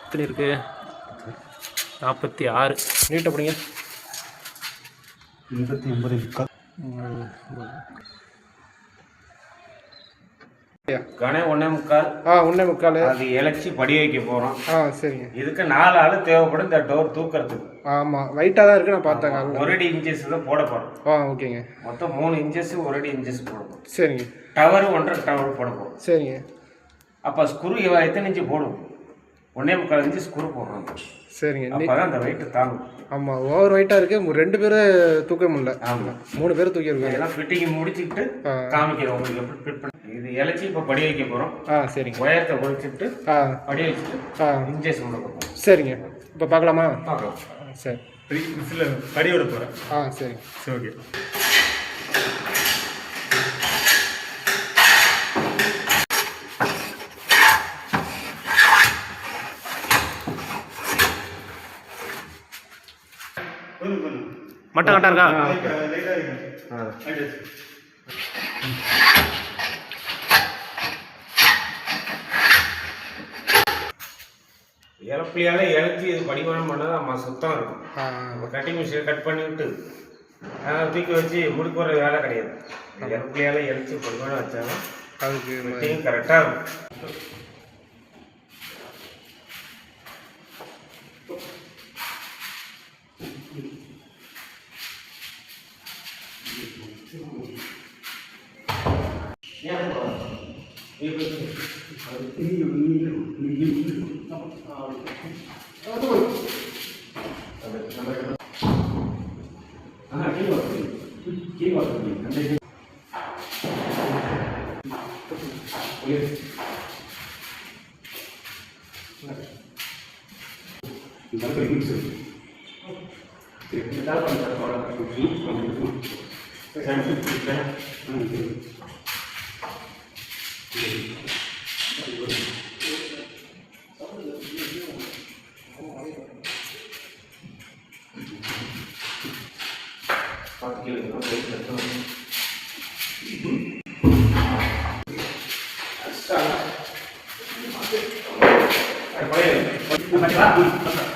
எத்தனை இருக்கு? 46. நீட் அப்படிங்க 80 கணே 1.25. 1.25. அது இலச்சி படி வைக்க போகிறோம். சரிங்க. இதுக்கு 4 ஆள் தேவைப்படும் இந்த டோர் தூக்கிறதுக்கு. ஆமாம், வெயிட்டாக தான் இருக்குது. நான் பார்த்தேங்க. 1 அடி இன்ச்சஸ் தான் போட போகிறோம். ஓகேங்க. மொத்தம் 3 இன்ச்சஸ் 1 அடி இன்ச்சஸ் போடுவோம். சரிங்க. டவர் 1.5 டவர் போட போகிறோம். சரிங்க. அப்போ ஸ்க்ரூ எத்தனை இன்ச்சு போடுவோம்? 1.25 இன்ச்சு ஸ்க்ரூ போடுறோம். சரிங்க. அப்போ தான் அந்த வெயிட்டு தாங்கும். ஆமாம், ஓவர் வெயிட்டாக இருக்குது. 2 பேர் தூக்க முடியல. ஆமாம், 3 பேர் தூக்கியிருக்காங்க. இதெல்லாம் ஃபிட்டிங் முடிச்சுக்கிட்டு காமிக்கிறோம் உங்களுக்கு எப்படி ஃபிட் பண்ணி. இது இலச்சி இப்போ படி வைக்க போகிறோம். சரிங்க. ஒயரத்தை ஒழிச்சிட்டு படி வச்சுட்டு இன்ஜெஸ் உள்ள போகிறோம். சரிங்க. இப்போ பார்க்கலாமா? பார்க்கலாம். சரி. படி விட போகிறேன். சரிங்க. சரி, ஓகே. மட்டை கரெக்டாக இருக்கா? இலப்பிலையால இலச்சி இது படிமானம் பண்ணால் நம்ம சுத்தம் இருக்கும். நம்ம கட்டிங் மிஷின் கட் பண்ணிவிட்டு தூக்கி வச்சு முடிக்க போகிற வேலை கிடையாது. இலப்பிலையால இலச்சி படிமானம் வச்சாலும் அதுக்கு கரெக்டாக இருக்கும். Gracias.